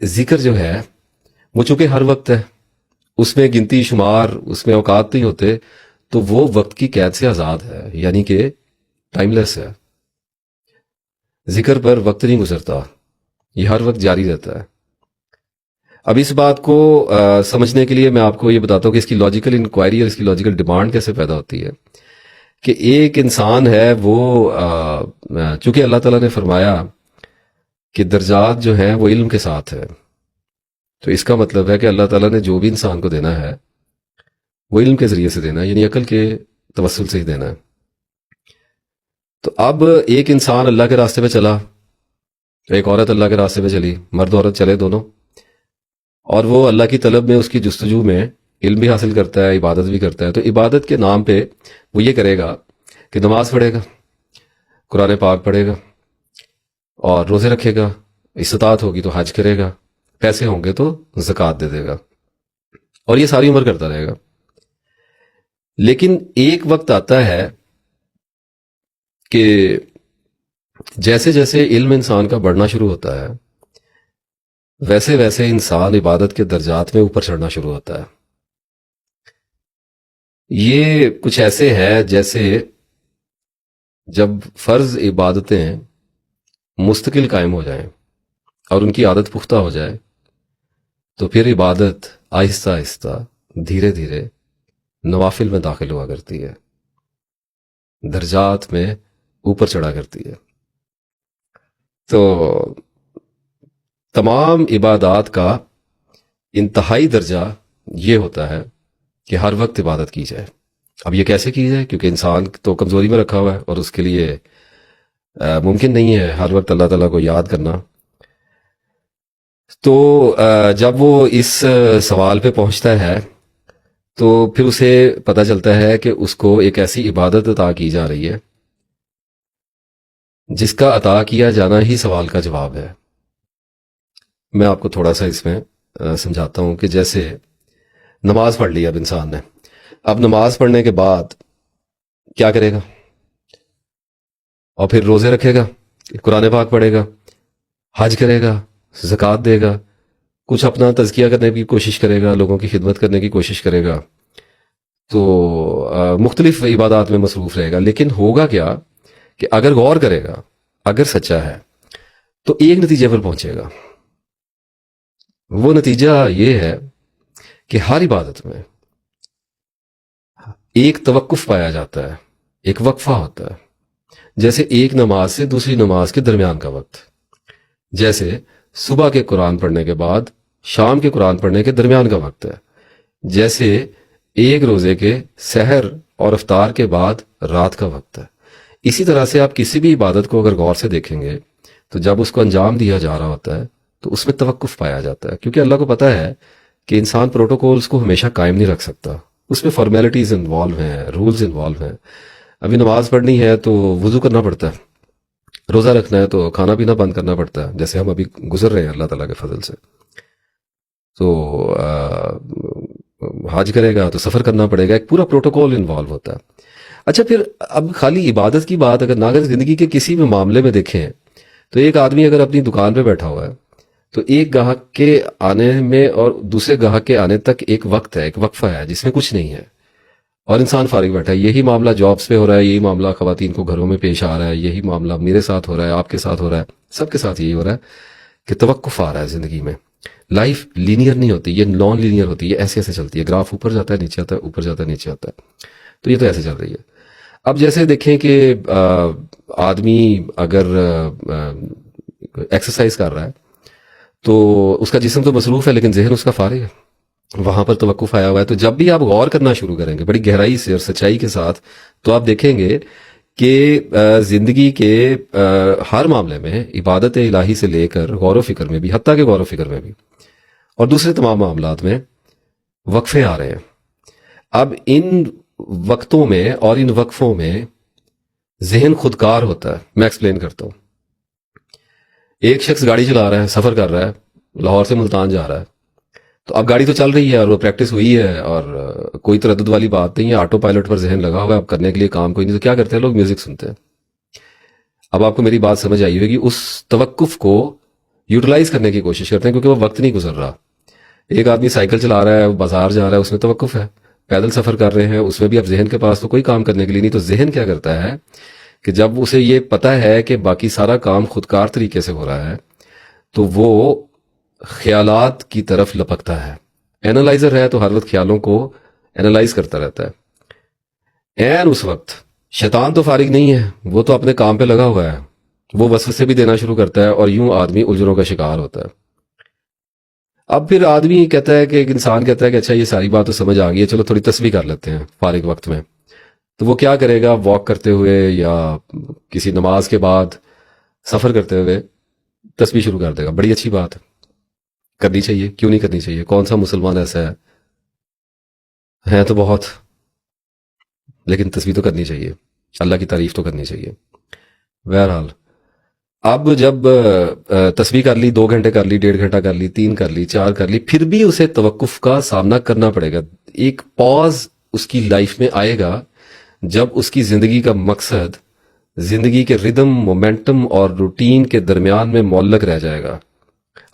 ذکر جو ہے وہ چونکہ ہر وقت ہے، اس میں گنتی شمار، اس میں اوقات نہیں ہوتے، تو وہ وقت کی قید سے آزاد ہے، یعنی کہ ٹائم لیس ہے. ذکر پر وقت نہیں گزرتا، یہ ہر وقت جاری رہتا ہے. اب اس بات کو سمجھنے کے لیے میں آپ کو یہ بتاتا ہوں کہ اس کی لاجیکل انکوائری اور اس کی لاجیکل ڈیمانڈ کیسے پیدا ہوتی ہے. کہ ایک انسان ہے وہ چونکہ اللہ تعالیٰ نے فرمایا کہ درجات جو ہیں وہ علم کے ساتھ ہے، تو اس کا مطلب ہے کہ اللہ تعالیٰ نے جو بھی انسان کو دینا ہے وہ علم کے ذریعے سے دینا ہے، یعنی عقل کے توسل سے ہی دینا ہے. تو اب ایک انسان اللہ کے راستے پہ چلا، ایک عورت اللہ کے راستے پہ چلی، مرد عورت چلے دونوں، اور وہ اللہ کی طلب میں، اس کی جستجو میں علم بھی حاصل کرتا ہے، عبادت بھی کرتا ہے. تو عبادت کے نام پہ وہ یہ کرے گا کہ نماز پڑھے گا، قرآن پاک پڑھے گا، اور روزے رکھے گا، استطاعت ہوگی تو حج کرے گا، پیسے ہوں گے تو زکوٰۃ دے دے گا، اور یہ ساری عمر کرتا رہے گا. لیکن ایک وقت آتا ہے کہ جیسے جیسے علم انسان کا بڑھنا شروع ہوتا ہے، ویسے ویسے انسان عبادت کے درجات میں اوپر چڑھنا شروع ہوتا ہے. یہ کچھ ایسے ہے جیسے جب فرض عبادتیں مستقل قائم ہو جائیں اور ان کی عادت پختہ ہو جائے، تو پھر عبادت آہستہ آہستہ دھیرے دھیرے نوافل میں داخل ہوا کرتی ہے، درجات میں اوپر چڑھا کرتی ہے. تو تمام عبادات کا انتہائی درجہ یہ ہوتا ہے کہ ہر وقت عبادت کی جائے. اب یہ کیسے کی جائے؟ کیونکہ انسان تو کمزوری میں رکھا ہوا ہے اور اس کے لیے ممکن نہیں ہے ہر وقت اللہ تعالیٰ کو یاد کرنا. تو جب وہ اس سوال پہ پہنچتا ہے تو پھر اسے پتہ چلتا ہے کہ اس کو ایک ایسی عبادت عطا کی جا رہی ہے جس کا عطا کیا جانا ہی سوال کا جواب ہے. میں آپ کو تھوڑا سا اس میں سمجھاتا ہوں کہ جیسے نماز پڑھ لی اب انسان نے، اب نماز پڑھنے کے بعد کیا کرے گا؟ اور پھر روزے رکھے گا، قرآن پاک پڑھے گا، حج کرے گا، زکوٰۃ دے گا، کچھ اپنا تزکیہ کرنے کی کوشش کرے گا، لوگوں کی خدمت کرنے کی کوشش کرے گا، تو مختلف عبادات میں مصروف رہے گا. لیکن ہوگا کیا کہ اگر غور کرے گا، اگر سچا ہے تو ایک نتیجے پر پہنچے گا. وہ نتیجہ یہ ہے کہ ہر عبادت میں ایک توقف پایا جاتا ہے، ایک وقفہ ہوتا ہے. جیسے ایک نماز سے دوسری نماز کے درمیان کا وقت، جیسے صبح کے قرآن پڑھنے کے بعد شام کے قرآن پڑھنے کے درمیان کا وقت ہے، جیسے ایک روزے کے سحر اور افطار کے بعد رات کا وقت ہے. اسی طرح سے آپ کسی بھی عبادت کو اگر غور سے دیکھیں گے تو جب اس کو انجام دیا جا رہا ہوتا ہے تو اس میں توقف پایا جاتا ہے، کیونکہ اللہ کو پتہ ہے کہ انسان پروٹوکولز کو ہمیشہ قائم نہیں رکھ سکتا، اس میں فارمیلٹیز انوالو ہیں، رولز انوالو ہیں. ابھی نماز پڑھنی ہے تو وضو کرنا پڑتا ہے، روزہ رکھنا ہے تو کھانا پینا بند کرنا پڑتا ہے، جیسے ہم ابھی گزر رہے ہیں اللہ تعالیٰ کے فضل سے. تو حج کرے گا تو سفر کرنا پڑے گا، ایک پورا پروٹوکول انوالو ہوتا ہے. اچھا، پھر اب خالی عبادت کی بات اگر زندگی کے کسی بھی معاملے میں دیکھیں تو ایک آدمی اگر اپنی دکان پہ بیٹھا ہوا ہے تو ایک گاہک کے آنے میں اور دوسرے گاہک کے آنے تک ایک وقت ہے، ایک وقفہ ہے جس میں کچھ نہیں ہے، اور انسان فارغ بیٹھا ہے. یہی معاملہ جابس پہ ہو رہا ہے، یہی معاملہ خواتین کو گھروں میں پیش آ رہا ہے، یہی معاملہ میرے ساتھ ہو رہا ہے، آپ کے ساتھ ہو رہا ہے، سب کے ساتھ یہی ہو رہا ہے کہ توقف آ رہا ہے زندگی میں. لائف لینئر نہیں ہوتی، یہ نان لینئر ہوتی ہے، ایسے ایسے چلتی ہے، گراف اوپر جاتا ہے نیچے آتا ہے، اوپر جاتا ہے نیچے آتا ہے. تو یہ تو ایسے چل رہی ہے. اب جیسے دیکھیں کہ آدمی اگر ایکسرسائز کر رہا ہے تو اس کا جسم تو مصروف ہے لیکن ذہن اس کا فارغ ہے، وہاں پر توقف آیا ہوا ہے. تو جب بھی آپ غور کرنا شروع کریں گے بڑی گہرائی سے اور سچائی کے ساتھ تو آپ دیکھیں گے کہ زندگی کے ہر معاملے میں عبادت الہی سے لے کر غور و فکر میں بھی، حتیٰ کہ غور و فکر میں بھی اور دوسرے تمام معاملات میں وقفے آ رہے ہیں. اب ان وقتوں میں اور ان وقفوں میں ذہن خودکار ہوتا ہے. میں ایکسپلین کرتا ہوں. ایک شخص گاڑی چلا رہا ہے، سفر کر رہا ہے، لاہور سے ملتان جا رہا ہے، تو اب گاڑی تو چل رہی ہے اور وہ پریکٹس ہوئی ہے اور کوئی تردد والی بات نہیں ہے، آٹو پائلٹ پر ذہن لگا ہوا ہے، اب کرنے کے لیے کام کوئی نہیں. تو کیا کرتے ہیں لوگ؟ میوزک سنتے ہیں. اب آپ کو میری بات سمجھ آئی ہوگی. اس توقف کو یوٹیلائز کرنے کی کوشش کرتے ہیں کیونکہ وہ وقت نہیں گزر رہا. ایک آدمی سائیکل چلا رہا ہے, بازار جا رہا ہے, اس میں توقف ہے. پیدل سفر کر رہے ہیں, اس میں بھی اب ذہن کے پاس تو کوئی کام کرنے کے لیے نہیں. تو ذہن کیا کرتا ہے کہ جب اسے یہ پتا ہے کہ باقی سارا کام خودکار طریقے سے ہو رہا ہے تو وہ خیالات کی طرف لپکتا ہے. اینالائزر ہے تو ہر وقت خیالوں کو اینالائز کرتا رہتا ہے. این اس وقت شیطان تو فارغ نہیں ہے, وہ تو اپنے کام پہ لگا ہوا ہے, وہ وسوسے بھی دینا شروع کرتا ہے اور یوں آدمی الجھنوں کا شکار ہوتا ہے. اب پھر آدمی کہتا ہے کہ ایک انسان کہتا ہے کہ اچھا یہ ساری بات تو سمجھ آ گئی ہے, چلو تھوڑی تسبیح کر لیتے ہیں فارغ وقت میں. تو وہ کیا کرے گا, واک کرتے ہوئے یا کسی نماز کے بعد سفر کرتے ہوئے تسبیح شروع کر دے گا. بڑی اچھی بات ہے, کرنی چاہیے, کیوں نہیں کرنی چاہیے. کون سا مسلمان ایسا ہے تو بہت, لیکن تسبیح تو کرنی چاہیے, اللہ کی تعریف تو کرنی چاہیے. بہرحال اب جب تسبیح کر لی, 2 گھنٹے کر لی, 1.5 گھنٹہ کر لی, 3 کر لی, 4 کر لی, پھر بھی اسے توقف کا سامنا کرنا پڑے گا. ایک پاز اس کی لائف میں آئے گا جب اس کی زندگی کا مقصد زندگی کے ردم, مومنٹم اور روٹین کے درمیان میں معلق رہ جائے گا.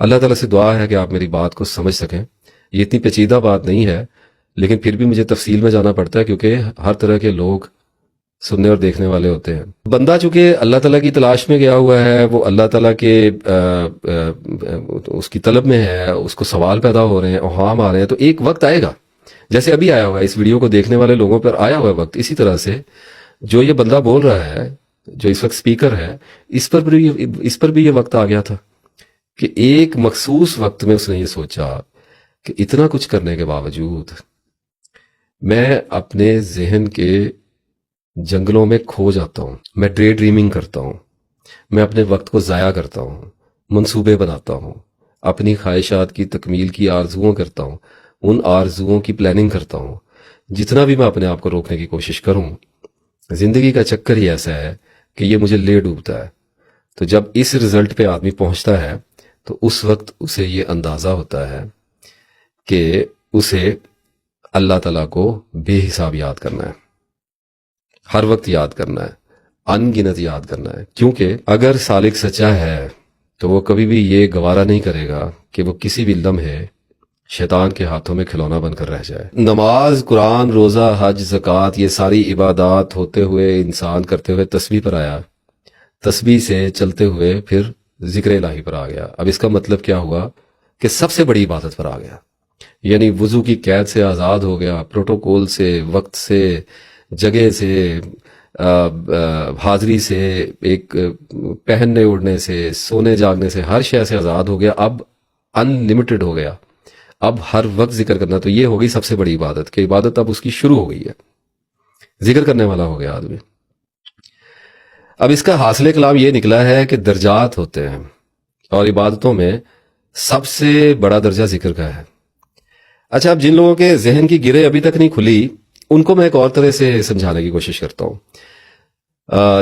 اللہ تعالیٰ سے دعا ہے کہ آپ میری بات کو سمجھ سکیں. یہ اتنی پیچیدہ بات نہیں ہے, لیکن پھر بھی مجھے تفصیل میں جانا پڑتا ہے کیونکہ ہر طرح کے لوگ سننے اور دیکھنے والے ہوتے ہیں. بندہ چونکہ اللہ تعالیٰ کی تلاش میں گیا ہوا ہے, وہ اللہ تعالیٰ کے اس کی طلب میں ہے, اس کو سوال پیدا ہو رہے ہیں, اوہام آ رہے ہیں, تو ایک وقت آئے گا جیسے ابھی آیا ہوا ہے اس ویڈیو کو دیکھنے والے لوگوں پر آیا ہوا ہے وقت. اسی طرح سے جو یہ بندہ بول رہا ہے, جو اس وقت سپیکر ہے, اس پر بھی یہ وقت آ گیا تھا کہ ایک مخصوص وقت میں اس نے یہ سوچا کہ اتنا کچھ کرنے کے باوجود میں اپنے ذہن کے جنگلوں میں کھو جاتا ہوں, میں ڈے ڈریمنگ کرتا ہوں, میں اپنے وقت کو ضائع کرتا ہوں, منصوبے بناتا ہوں, اپنی خواہشات کی تکمیل کی آرزوؤں کرتا ہوں, ان آرزوؤں کی پلاننگ کرتا ہوں. جتنا بھی میں اپنے آپ کو روکنے کی کوشش کروں, زندگی کا چکر ہی ایسا ہے کہ یہ مجھے لے ڈوبتا ہے. تو جب اس رزلٹ پہ آدمی پہنچتا ہے تو اس وقت اسے یہ اندازہ ہوتا ہے کہ اسے اللہ تعالیٰ کو بے حساب یاد کرنا ہے, ہر وقت یاد کرنا ہے, ان گنت یاد کرنا ہے. کیونکہ اگر سالک سچا ہے تو وہ کبھی بھی یہ گوارا نہیں کرے گا کہ وہ کسی بھی لمحے شیطان کے ہاتھوں میں کھلونا بن کر رہ جائے. نماز, قرآن, روزہ, حج, زکوٰۃ, یہ ساری عبادات ہوتے ہوئے انسان کرتے ہوئے تسبیح پر آیا, تسبیح سے چلتے ہوئے پھر ذکر الہی پر آ گیا. اب اس کا مطلب کیا ہوا کہ سب سے بڑی عبادت پر آ گیا, یعنی وضو کی قید سے آزاد ہو گیا, پروٹوکول سے, وقت سے, جگہ سے, حاضری سے, ایک پہننے اڑنے سے, سونے جاگنے سے, ہر شے سے آزاد ہو گیا. اب ان لمیٹڈ ہو گیا, اب ہر وقت ذکر کرنا. تو یہ ہوگی سب سے بڑی عبادت کہ عبادت اب اس کی شروع ہو گئی ہے, ذکر کرنے والا ہو گیا آدمی. اب اس کا حاصل کلام یہ نکلا ہے کہ درجات ہوتے ہیں اور عبادتوں میں سب سے بڑا درجہ ذکر کا ہے. اچھا, اب جن لوگوں کے ذہن کی گرہ ابھی تک نہیں کھلی ان کو میں ایک اور طرح سے سمجھانے کی کوشش کرتا ہوں.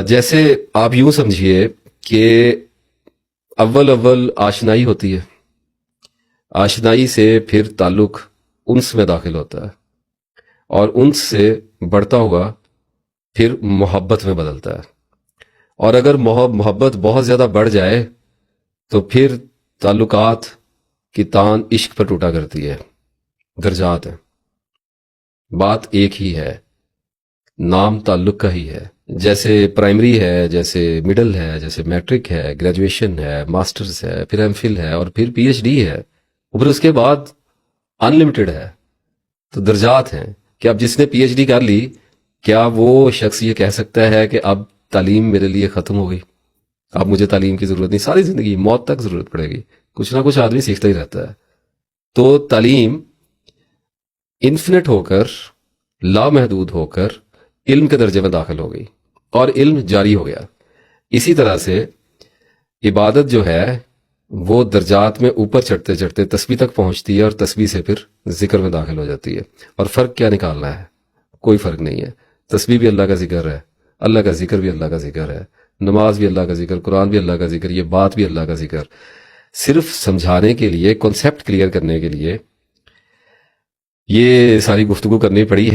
جیسے آپ یوں سمجھیے کہ اول آشنائی ہوتی ہے, آشنائی سے پھر تعلق انس میں داخل ہوتا ہے اور انس سے بڑھتا ہوا پھر محبت میں بدلتا ہے, اور اگر محبت بہت زیادہ بڑھ جائے تو پھر تعلقات کی تان عشق پر ٹوٹا کرتی ہے. درجات ہیں, بات ایک ہی ہے, نام تعلق کا ہی ہے. جیسے پرائمری ہے, جیسے مڈل ہے, جیسے میٹرک ہے, گریجویشن ہے, ماسٹرز ہے, پھر ایم فل ہے, اور پھر پی ایچ ڈی ہے, اور پھر اس کے بعد ان لمیٹڈ ہے. تو درجات ہیں کہ اب جس نے پی ایچ ڈی کر لی, کیا وہ شخص یہ کہہ سکتا ہے کہ اب تعلیم میرے لیے ختم ہو گئی, اب مجھے تعلیم کی ضرورت نہیں, ساری زندگی موت تک ضرورت پڑے گی, کچھ نہ کچھ آدمی سیکھتا ہی رہتا ہے. تو تعلیم انفینٹ ہو کر, لامحدود ہو کر علم کے درجے میں داخل ہو گئی اور علم جاری ہو گیا. اسی طرح سے عبادت جو ہے وہ درجات میں اوپر چڑھتے چڑھتے تسبیح تک پہنچتی ہے اور تسبیح سے پھر ذکر میں داخل ہو جاتی ہے. اور فرق کیا نکالنا ہے, کوئی فرق نہیں ہے. تسبیح بھی اللہ کا ذکر ہے, اللہ کا ذکر بھی اللہ کا ذکر ہے, نماز بھی اللہ کا ذکر, قرآن بھی اللہ کا ذکر, یہ بات بھی اللہ کا ذکر. صرف سمجھانے کے لیے, کانسیپٹ کلیئر کرنے کے لیے یہ ساری گفتگو کرنی پڑی ہے.